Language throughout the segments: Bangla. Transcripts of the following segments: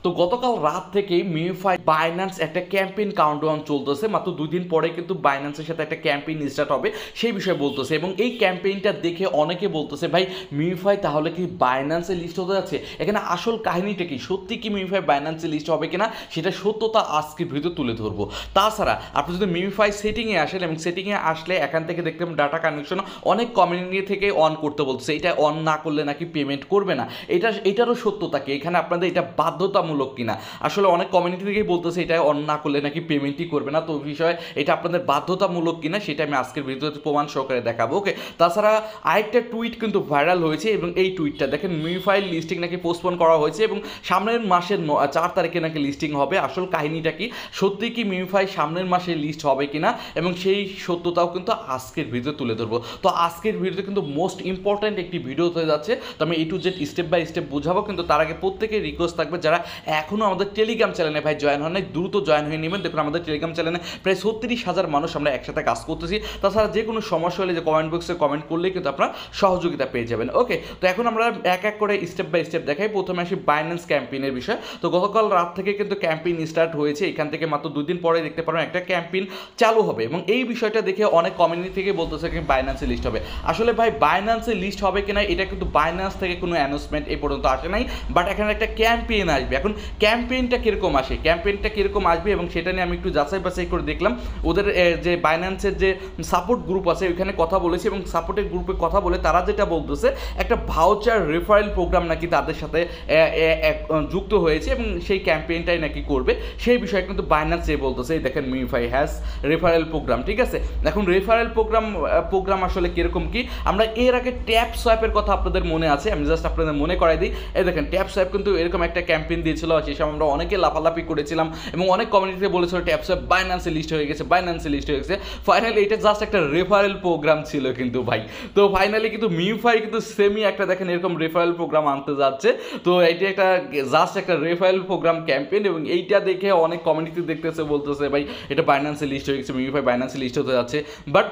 তো গতকাল রাত থেকেই মিউফাই বাইন্যান্স একটা ক্যাম্পেইন কাউন্টডাউন চলতেছে, মাত্র 2 দিন পরে কিন্তু বাইন্যান্সের সাথে একটা ক্যাম্পেইন স্টার্ট হবে সেই বিষয়ে বলতেছে। এবং এই ক্যাম্পেইনটা দেখে অনেকে বলতেছে ভাই মিউফাই তাহলে কি বাইন্যান্সে লিস্ট হতে যাচ্ছে। এখানে আসল কাহিনীটা কি, সত্যি কি মিউফাই বাইন্যান্সে লিস্ট হবে কিনা সেটা সত্যতা আজকের ভিডিও তুলে ধরবো। তাছাড়া আপনি যদি মিউফাই সেটিংয়ে আসেন এবং সেটিংয়ে আসলে এখান থেকে দেখতে ডাটা কানেকশন অনেক কমিউনিটি থেকে অন করতে বলছে, এটা অন না করলে নাকি পেমেন্ট করবে না। এটারও সত্যতা কি, এখানে আপনাদের এটা বাধ্যতামূলক কিনা। আসলে অনেক কমিউনিটি থেকেই বলতেছে এটা অন না করলে নাকি পেমেন্টই করবে না। তো বিষয়ে এটা আপনাদের বাধ্যতামূলক কিনা সেটা আমি আজকের ভিডিওতে প্রমাণ সহকারে দেখাবো। ওকে, তাছাড়া আরেকটা টুইট কিন্তু ভাইরাল হয়েছে এবং এই টুইটটা দেখেন মিউফাই লিস্টিং নাকি পোস্টপোন করা হয়েছে এবং সামনের মাসের 4 তারিখে নাকি লিস্টিং হবে। আসল কাহিনীটা কি, সত্যি কি মিউফাই সামনের মাসে লিস্ট হবে কিনা এবং সেই সত্যতাও কিন্তু আজকের ভিডিও তুলে ধরবো। তো আজকের ভিডিওতে কিন্তু মোস্ট ইম্পর্ট্যান্ট একটি ভিডিও হতে যাচ্ছে, তো আমি A to Z step by step বোঝাবো। কিন্তু তার আগে প্রত্যেকের রিকোয়েস্ট থাকবে যারা এখনও আমাদের টেলিগ্রাম চ্যানেলে ভাই জয়েন হন নাই, দ্রুত জয়েন হয়ে নেবেন। দেখুন আমাদের টেলিগ্রাম চ্যানেলে প্রায় 36,000 মানুষ আমরা একসাথে কাজ করতেছি। তাছাড়া যে কোনো সমস্যা হলে যে কমেন্ট বক্সে কমেন্ট করলেই কিন্তু আপনারা সহযোগিতা পেয়ে যাবেন। ওকে, তো এখন আমরা এক এক করে স্টেপ বাই স্টেপ দেখাই। প্রথমে আসি বাইন্যান্স ক্যাম্পেইনের বিষয়। তো গতকাল রাত থেকে কিন্তু ক্যাম্পেইন স্টার্ট হয়েছে, এখান থেকে মাত্র 2 দিন পরে দেখতে পারেন একটা ক্যাম্পেইন চালু হবে এবং এই বিষয়টা দেখে অনেক কমিউনিটি থেকে বলতেছে কি বাইন্যান্সে লিস্ট হবে। আসলে ভাই বাইন্যান্সে লিস্ট হবে কিনা এটা কিন্তু বাইন্যান্স থেকে কোনো অ্যানাউন্সমেন্ট এই পর্যন্ত আসে নাই, বাট এখানে একটা ক্যাম্পেইন আসবে। এখন ক্যাম্পেইনটা কীরকম আসে, ক্যাম্পেইনটা কীরকম আসবে এবং সেটা নিয়ে আমি একটু যাচাই বাছাই করে দেখলাম। ওদের যে বাইন্যান্সের যে সাপোর্ট গ্রুপ আছে ওইখানে কথা বলেছি এবং সাপোর্টের গ্রুপে কথা বলে তারা যেটা বলতেছে একটা ভাউচার রেফারেল প্রোগ্রাম নাকি তাদের সাথে যুক্ত হয়েছে এবং সেই ক্যাম্পেইনটাই নাকি করবে সেই বিষয়ে কিন্তু বাইন্যান্স বলতেছে। এই দেখেন মিউফাই হ্যাজ রেফারেল প্রোগ্রাম, ঠিক আছে। এখন রেফারেল প্রোগ্রাম আসলে কীরকম কি, আমরা এর আগে ট্যাপ সোয়াইপের কথা আপনাদের মনে আছে, আমি জাস্ট আপনাদের মনে করাই দিই। এই দেখেন ট্যাপ সোয়াইপ কিন্তু এরকম একটা ক্যাম্পেইন দিয়েছিল, সেই সময় আমরা অনেকে লাফালাফি করেছিলাম এবং অনেক কমিউনিটিতে বলেছিল ট্যাপ সোয়াইপ বাইন্যান্সে লিস্ট হয়ে গেছে, বাইন্যান্সে লিস্ট হয়ে গেছে। ফাইনালি এটা জাস্ট একটা রেফারেল প্রোগ্রাম ছিল কিন্তু ভাই। তো ফাইনালি কিন্তু মিউফাই কিন্তু সেমি একটা দেখেন এরকম রেফারেল প্রোগ্রাম আনতে যাচ্ছে। তো এইটা একটা জাস্ট একটা রেফারেল প্রোগ্রাম ক্যাম্পেইন এবং এইটা দেখে অনেক কমিউনিটি দেখতেছে বলতেছে ভাই এটা বাইন্যান্সে লিস্ট হয়ে গেছে, মিউফাই বাইন্যান্সে লিস্ট হতে যাচ্ছে। বাট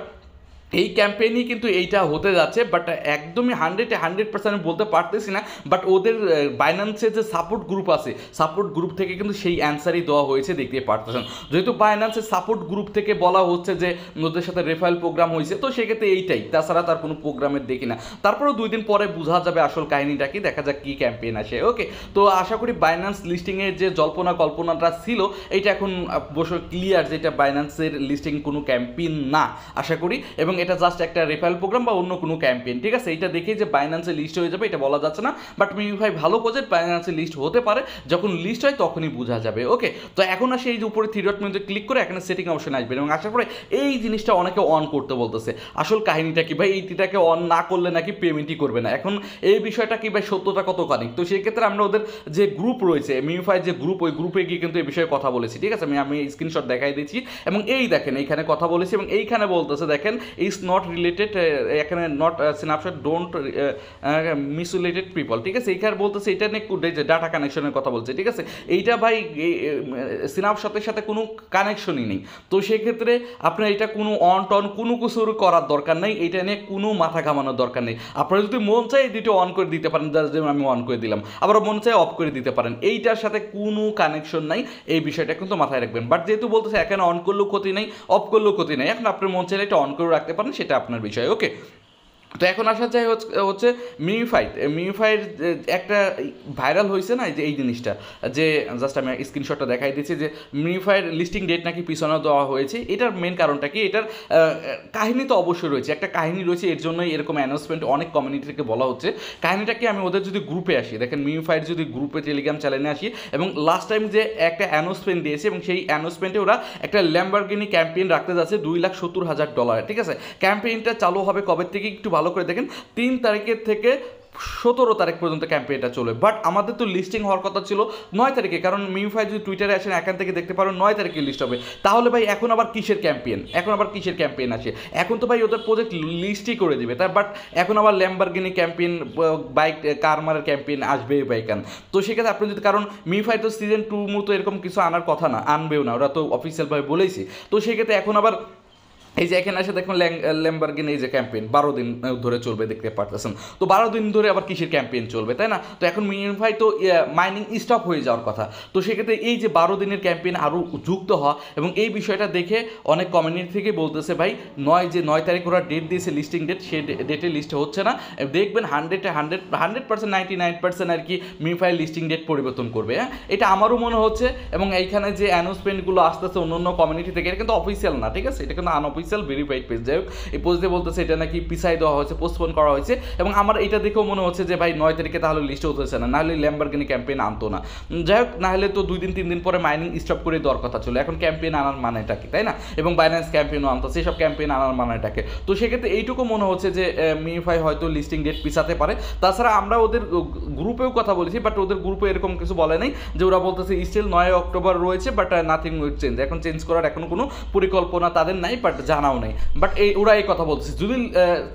এই ক্যাম্পেইনই কিন্তু এইটা হতে যাচ্ছে, বাট একদমই 100% বলতে পারতেছি না। বাট ওদের বাইন্যান্সের যে সাপোর্ট গ্রুপ আছে সাপোর্ট গ্রুপ থেকে কিন্তু সেই অ্যান্সারই দেওয়া হয়েছে, দেখতে পারতেছেন। যেহেতু বাইন্যান্সের সাপোর্ট গ্রুপ থেকে বলা হচ্ছে যে ওদের সাথে রেফারেল প্রোগ্রাম হয়েছে, তো সেক্ষেত্রে এইটাই, তাছাড়া তার কোনো প্রোগ্রামের দেখি না। তারপরেও 2 দিন পরে বোঝা যাবে আসল কাহিনীটা কি, দেখা যাক কী ক্যাম্পেইন আসে। ওকে, তো আশা করি বাইন্যান্স লিস্টিংয়ের যে জল্পনা কল্পনাটা ছিল এইটা এখন অবশ্য ক্লিয়ার যে এটা বাইন্যান্সের লিস্টিং কোনো ক্যাম্পেইন না আশা করি, এবং এটা জাস্ট একটা রেফারেল প্রোগ্রাম বা অন্য কোনো ক্যাম্পেইন, ঠিক আছে। এটা দেখেই যে বাইন্যান্সে লিস্ট হয়ে যাবে এটা বলা যাচ্ছে না, বাট মিউফাই ভালো প্রজেক্ট, বাইন্যান্সে লিস্ট হতে পারে, যখন লিস্ট হয় তখনই বোঝা যাবে। ওকে, তো এখন আসে এই যে উপরে 3 ডট মেনুতে ক্লিক করে এখানে সেটিং অপশন আসবে এবং আসার পরে এই জিনিসটা অনেকে অন করতে বলতেছে। আসল কাহিনীটা কি ভাই, এইটাকে অন না করলে নাকি পেমেন্টই করবে না। এখন এই বিষয়টা কি ভাই সত্যতা কতখানি, তো সেক্ষেত্রে আমরা ওদের যে গ্রুপ রয়েছে মিউফাই যে গ্রুপ, ওই গ্রুপে গিয়ে কিন্তু এই বিষয়ে কথা বলেছি, ঠিক আছে। আমি স্ক্রিনশট দেখাই দিচ্ছি এবং এই দেখেন এইখানে কথা বলেছি এবং এইখানে বলতেছে দেখেন ইজ নট রিলেটেড, এখানে নট স্ন্যাপশট ডোন্ট মিসরিলেটেড পিপল, ঠিক আছে। এইখানে বলতেছে এটা নিয়ে ডাটা কানেকশনের কথা বলছে, ঠিক আছে। এইটা ভাই স্ন্যাপশটের সাথে কোনো কানেকশনই নেই, তো সেক্ষেত্রে আপনার এটা কোনো অন টন কোনো কিছু করার দরকার নেই, এটা নিয়ে কোনো মাথা ঘামানোর দরকার নেই। আপনারা যদি মন চায় এই দুটো অন করে দিতে পারেন, যেমন আমি অন করে দিলাম, আবার মন চায় অফ করে দিতে পারেন, এইটার সাথে কোনো কানেকশন নাই, এই বিষয়টা কিন্তু মাথায় রাখবেন। বাট যেহেতু বলতেছে এখানে অন করলেও ক্ষতি নেই, অফ করলেও ক্ষতি নেই, এখন আপনার মন চাইলে এটা অন করে রাখতে পারেন, সেটা আপনার বিষয়। ওকে, তো এখন আসা যায় হচ্ছে মিউফাইয়ের একটা ভাইরাল হয়েছে না যে এই জিনিসটা, যে জাস্ট আমি স্ক্রিনশটটা দেখাই দিচ্ছি যে মিউফাইয়ের লিস্টিং ডেট নাকি পিছনে দেওয়া হয়েছে। এটার মেন কারণটা কি, এটার কাহিনী তো অবশ্যই রয়েছে, একটা কাহিনী রয়েছে, এর জন্যই এরকম অ্যানাউন্সমেন্ট অনেক কমিউনিটি থেকে বলা হচ্ছে। কাহিনীটাকে আমি ওদের যদি গ্রুপে আসি, দেখেন মিউফাইয়ের যদি গ্রুপে টেলিগ্রাম চ্যানেলে আসি এবং লাস্ট টাইম যে একটা অ্যানাউন্সমেন্ট দিয়েছে এবং সেই অ্যানাউন্সমেন্টে ওরা একটা ল্যাম্বরগিনি ক্যাম্পেইন রাখতে যাচ্ছে $2,70,000, ঠিক আছে। ক্যাম্পেইনটা চালু হবে কবে থেকে একটু ভালো করে দেখেন, 3 তারিখের থেকে 17 তারিখ পর্যন্ত ক্যাম্পেইনটা চলবে। বাট আমাদের তো লিস্টিং হওয়ার কথা ছিল 9 তারিখে, কারণ মিউফাই যদি টুইটারে আসেন এখান থেকে দেখতে পারেন 9 তারিখে লিস্ট হবে। তাহলে ভাই এখন আবার কিসের ক্যাম্পেইন আসে, এখন তো ভাই ওদের প্রজেক্ট লিস্টই করে দিবে তাই, বাট এখন আবার ল্যাম্বরগিনি ক্যাম্পেইন, বাইক কারমারের ক্যাম্পেইন আসবে ভাই কেন। তো সেক্ষেত্রে আপনি যদি, কারণ মিউফাই তো সিজন 2 মতো এরকম কিছু আনার কথা না, আনবেও না, ওরা তো অফিসিয়ালভাবে বলেইছে। তো সেক্ষেত্রে এখন আবার এই যে এখানে এসে দেখুন ল্যাম্বরগিনি এই যে ক্যাম্পেইন 12 দিন ধরে চলবে দেখতে পারতেছেন। তো 12 দিন ধরে আবার কিসের ক্যাম্পেইন চলবে, তাই না? তো এখন মিউফাই তো মাইনিং স্টপ হয়ে যাওয়ার কথা। তো সেক্ষেত্রে এই যে 12 দিনের ক্যাম্পেইন আরও যুক্ত হওয়া, এবং এই বিষয়টা দেখে অনেক কমিউনিটি থেকে বলতেছে ভাই 9 তারিখ ওরা ডেট দিয়েছে লিস্টিং ডেট, সেই ডেটে লিস্ট হচ্ছে না, দেখবেন 100% 99% আর কি মিউফাই লিস্টিং ডেট পরিবর্তন করবে। হ্যাঁ, এটা আমারও মনে হচ্ছে। এবং এইখানে যে অ্যানাউন্সমেন্টগুলো আসতেছে অন্য অন্য কমিউনিটি থেকে, এটা কিন্তু অফিসিয়াল না, ঠিক আছে? এটা কিন্তু আনঅফিসিয়াল ভেরিফাইড পেজ। যাই হোক, এই পোস্টে বলতেছে এটা নাকি পিছাই দেওয়া হয়েছে, পোস্টপোন করা হয়েছে। এবং আমার এটা দেখেও মনে হচ্ছে যে ভাই 9 তারিখে তাহলে লিস্ট হতেছে না, নাহলে ল্যাম্বরগিনি ক্যাম্পেইন আনতো না। যাই হোক, নাহলে তো 2 দিন 3 দিন পরে মাইনিং স্টপ করে দেওয়ার কথা ছিল। এখন ক্যাম্পেইন আনার মানেটা কি, তাই না? এবং বাইন্যান্স ক্যাম্পেইনও আনতো, সেই সব ক্যাম্পেইন আনার মানেটাকে। তো সেক্ষেত্রে এইটুকু মনে হচ্ছে যে মিউফাই হয়তো লিস্টিং ডেট পিছাতে পারে। তাছাড়া আমরা ওদের গ্রুপেও কথা বলেছি, বাট ওদের গ্রুপে এরকম কিছু বলে নাই যে ওরা বলতেছে স্টিল 9 অক্টোবর রয়েছে, বাট নাথিং উইল চেঞ্জ। এখন চেঞ্জ করার এখনো কোনো পরিকল্পনা তাদের নাই, বাট জানাও নেই। বাট ওরা এই কথা বলতেছে যদি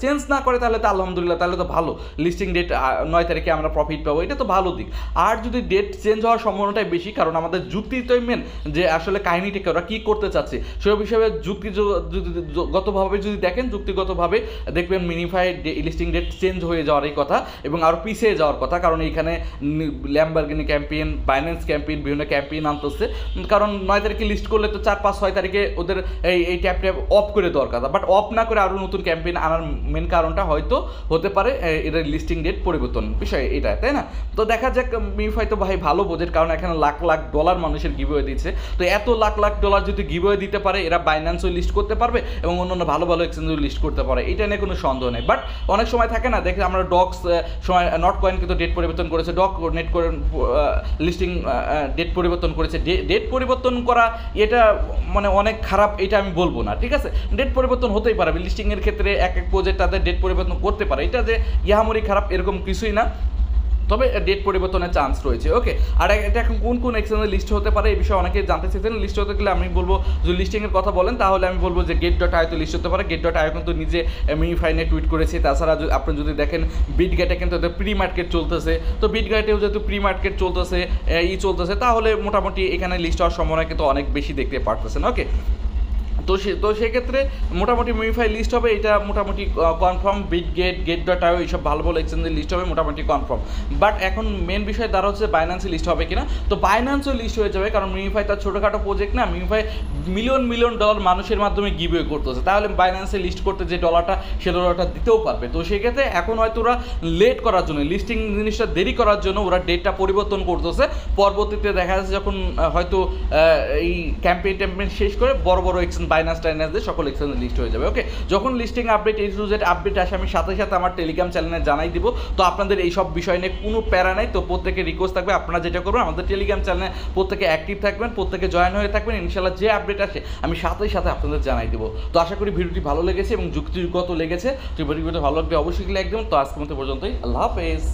চেঞ্জ না করে তাহলে তো আলহামদুলিল্লাহ, তাহলে তো ভালো। লিস্টিং ডেট 9 তারিখে আমরা প্রফিট পাবো, এটা তো ভালো দিক। আর যদি ডেট চেঞ্জ হওয়ার সম্ভাবনাটাই বেশি, কারণ আমাদের যুক্তিটাই মেন যে আসলে কাহিনীটাকে ওরা কী করতে চাচ্ছে সেসব হিসাবে যুক্তিগতভাবে যদি দেখেন, যুক্তিগতভাবে দেখবেন মিউফাই লিস্টিং ডেট চেঞ্জ হয়ে যাওয়ারই কথা এবং আরও পিছিয়ে যাওয়ার কথা। কারণ এইখানে ল্যাম্বরগিনি ক্যাম্পেইন, বাইন্যান্স ক্যাম্পেইন, বিভিন্ন ক্যাম্পেইন আনতেছে। কারণ 9 তারিখে লিস্ট করলে তো 4, 5, 6 তারিখে ওদের এই ট্যাপ অফ করে দেওয়ার কথা। বাট অফ না করে আরও নতুন ক্যাম্পেইন আনার মেন কারণটা হয়তো হতে পারে এদের লিস্টিং ডেট পরিবর্তন বিষয় এটা, তাই না? তো দেখা যাক, মিউফাই তো ভাই ভালো বোঝের, কারণ এখানে লাখ লাখ ডলার মানুষের গিভওয়ে দিচ্ছে। তো এত লাখ লাখ ডলার যদি গিভওয়ে দিতে পারে, এরা বাইন্যান্সও লিস্ট করতে পারবে এবং অন্যান্য ভালো ভালো এক্সচেঞ্জও লিস্ট করতে পারে, এটা নিয়ে কোনো সন্দেহ নেই। বাট অনেক সময় থাকে না, দেখে আমরা ডক্স সময় নট কয়েন কিন্তু ডেট পরিবর্তন করেছে, doc net coin listing date পরিবর্তন করেছে। ডেট পরিবর্তন করা এটা মানে অনেক খারাপ, এটা আমি বলবো না, ঠিক আছে? ডেট পরিবর্তন হতেই পারে, লিস্টিংয়ের ক্ষেত্রে এক প্রজেক্ট তাদের ডেট পরিবর্তন করতে পারে, এটা যে ইয়াহামরি খারাপ এরকম কিছুই না, তবে ডেট পরিবর্তনের চান্স রয়েছে। ওকে, আর এটা এখন কোন কোন এক্সচেঞ্জে লিস্ট হতে পারে এই বিষয়ে অনেকে জানতে চাইছেন। লিস্ট হতে গেলে আমি বলবো, যদি লিস্টিংয়ের কথা বলেন তাহলে আমি বলবো যে Gate.io লিস্ট হতে পারে। Gate.io কিন্তু নিজে মিউফাইনে টুইট করেছে। তাছাড়া আপনি যদি দেখেন বিটগেটে কিন্তু ওদের প্রি মার্কেট চলতেছে, তো বিটগেটেও যেহেতু প্রি মার্কেট চলতেছে চলতেছে, তাহলে মোটামুটি এখানে লিস্ট হওয়ার সম্ভাবনা কিন্তু অনেক বেশি দেখতে পারতেছেন। ওকে, তো সেক্ষেত্রে মোটামুটি মিউফাই লিস্ট হবে, এটা মোটামুটি কনফার্ম। Gate.io এইসব ভালো ভালো এক্সচেঞ্জের লিস্ট হবে মোটামুটি কনফার্ম। বাট এখন মেন বিষয় দ্বারা হচ্ছে বাইন্যান্সে লিস্ট হবে কিনা। তো বাইন্যান্সও লিস্ট হয়ে যাবে, কারণ মিউফাই তার ছোটোখাটো প্রজেক্ট না, মিউফাই মিলিয়ন ডলার মানুষের মাধ্যমে গিভওয়ে করতেছে, তাহলে বাইন্যান্সে লিস্ট করতে যে ডলারটা সে ডলারটা দিতেও পারবে। তো সেক্ষেত্রে এখন হয়তো ওরা লেট করার জন্য, লিস্টিং জিনিসটা দেরি করার জন্য ওরা ডেটটা পরিবর্তন করতেছে। পরবর্তীতে দেখা যাচ্ছে যখন হয়তো এই ক্যাম্পেইন শেষ করে বড় বড় এক্সচেঞ্জ বাইন্যান্স সকল এক্সচেঞ্জে লিস্ট হয়ে যাবে। ওকে, যখন লিস্টিং আপডেট আপডেট আসে আমি সাথে সাথে আমার টেলিগ্রাম চ্যানেলে জানাই দিব। তো আপনাদের এই সব বিষয় নিয়ে কোনো প্যারা নাই। তো প্রত্যেকে রিকোয়েস্ট থাকবে, আপনারা যেটা করবেন আমাদের টেলিগ্রাম চ্যানেলে প্রত্যেকে অ্যাক্টিভ থাকবেন, প্রত্যেকে জয়েন হয়ে থাকবেন। ইনশাল্লাহ যে আপডেট আসে আমি সাথে সাথে আপনাদের জানাই দেবো। তো আশা করি ভিডিওটি ভালো লেগেছে এবং যুক্তিগত লেগেছে। তো ভিডিওটি ভালো লাগবে অবশ্যই লাইক দেবেন। তো আজকের মতো পর্যন্তই, আল্লাহ হাফেজ।